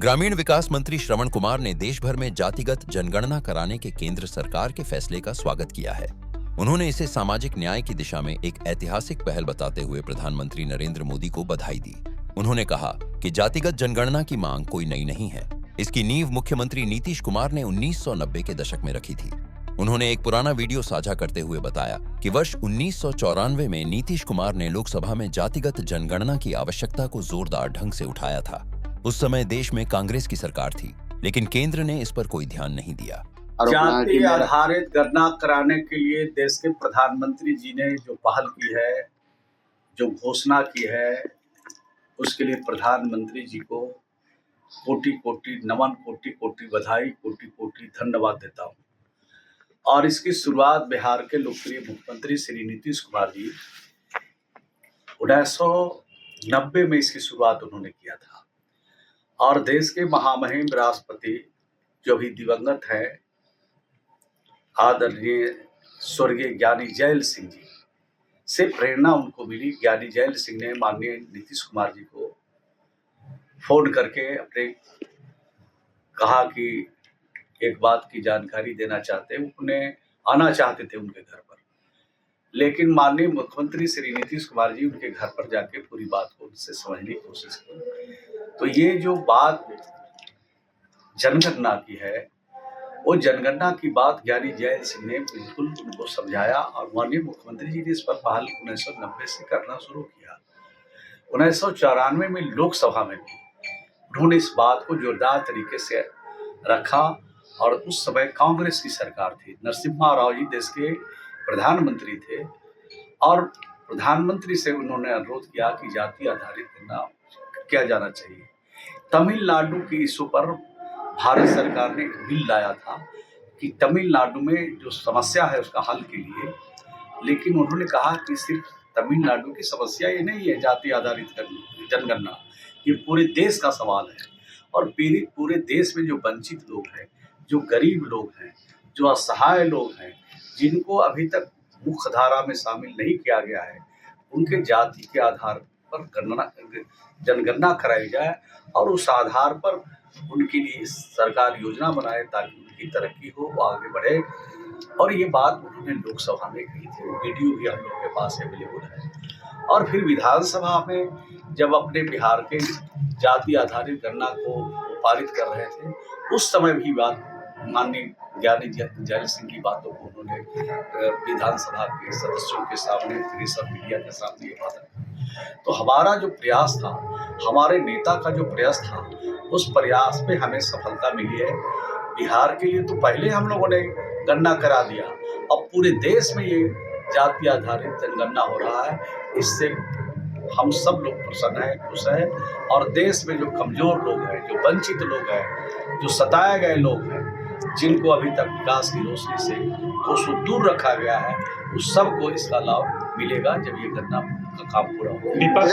ग्रामीण विकास मंत्री श्रवण कुमार ने देश भर में जातिगत जनगणना कराने के केंद्र सरकार के फैसले का स्वागत किया है। उन्होंने इसे सामाजिक न्याय की दिशा में एक ऐतिहासिक पहल बताते हुए प्रधानमंत्री नरेंद्र मोदी को बधाई दी। उन्होंने कहा कि जातिगत जनगणना की मांग कोई नई नहीं है। इसकी नींव मुख्यमंत्री नीतीश कुमार ने 1990 के दशक में रखी थी। उन्होंने एक पुराना वीडियो साझा करते हुए बताया कि वर्ष 1994 में नीतीश कुमार ने लोकसभा में जातिगत जनगणना की आवश्यकता को जोरदार ढंग से उठाया था। उस समय देश में कांग्रेस की सरकार थी, लेकिन केंद्र ने इस पर कोई ध्यान नहीं दिया। जाति आधारित गणना कराने के लिए देश के प्रधानमंत्री जी ने जो पहल की है, जो घोषणा की है, उसके लिए प्रधानमंत्री जी को कोटि कोटि नमन, कोटि कोटि बधाई, कोटि कोटि धन्यवाद देता हूँ। और इसकी शुरुआत बिहार के लोकप्रिय मुख्यमंत्री श्री नीतीश कुमार जी 1990 में इसकी शुरुआत उन्होंने किया था। और देश के महामहिम राष्ट्रपति जो भी दिवंगत है, आदरणीय स्वर्गीय ज्ञानी जैल सिंह जी से प्रेरणा उनको मिली। ज्ञानी जैल सिंह ने माननीय नीतीश कुमार जी को फोन करके अपने कहा कि एक बात की जानकारी देना चाहते हैं, उन्हें आना चाहते थे उनके घर पर, लेकिन माननीय मुख्यमंत्री श्री नीतीश कुमार जी उनके घर पर जाके पूरी बात को उनसे समझने की कोशिश की। तो ये जो बात जनगणना की है, वो जनगणना की बात ज्ञानी जैल सिंह ने बिल्कुल उनको समझाया और माननीय मुख्यमंत्री जी ने इस पर पहल 1990 से करना शुरू किया। 1994 में लोकसभा में भी उन्होंने इस बात को जोरदार तरीके से रखा और उस समय कांग्रेस की सरकार थी। नरसिम्हा राव जी देश के प्रधानमंत्री थे और प्रधानमंत्री से उन्होंने अनुरोध किया कि जाति आधारित गणना किया जाना चाहिए। तमिलनाडु की इशू पर भारत सरकार ने एक बिल लाया था कि तमिलनाडु में जो समस्या है उसका हल के लिए, लेकिन उन्होंने कहा कि सिर्फ तमिलनाडु की समस्या ये नहीं है जाति आधारित जनगणना, ये पूरे देश का सवाल है। और पूरे देश में जो वंचित लोग हैं, जो गरीब लोग हैं, जो असहाय लोग हैं, जिनको अभी तक मुख्य धारा में शामिल नहीं किया गया है, उनके जाति के आधार पर जनगणना कराई जाए और उस आधार पर उनके लिए सरकार योजना बनाए ताकि उनकी तरक्की हो, वो आगे बढ़े। और ये बात उन्होंने लोकसभा में कही थी, वीडियो भी हम लोग के पास अवेलेबल है। और फिर विधानसभा में जब अपने बिहार के जाति आधारित गणना को पारित कर रहे थे, उस समय भी बात माननीय ज्ञानी जैल सिंह की बातों को उन्होंने विधानसभा के सदस्यों के सामने, सब मीडिया के सामने ये बात रखी। तो हमारा जो प्रयास था, हमारे नेता का जो प्रयास था, उस प्रयास में हमें सफलता मिली है। बिहार के लिए तो पहले हम लोगों ने गणना करा दिया, अब पूरे देश में ये जाति आधारित जनगणना हो रहा है। इससे हम सब लोग प्रसन्न हैं, खुश हैं। और देश में जो कमजोर लोग हैं, जो वंचित लोग हैं, जो सताए गए लोग हैं, जिनको अभी तक विकास की रोशनी से कोसों दूर रखा गया है, उस सबको इसका लाभ मिलेगा जब ये गणना का काम पूरा होगा।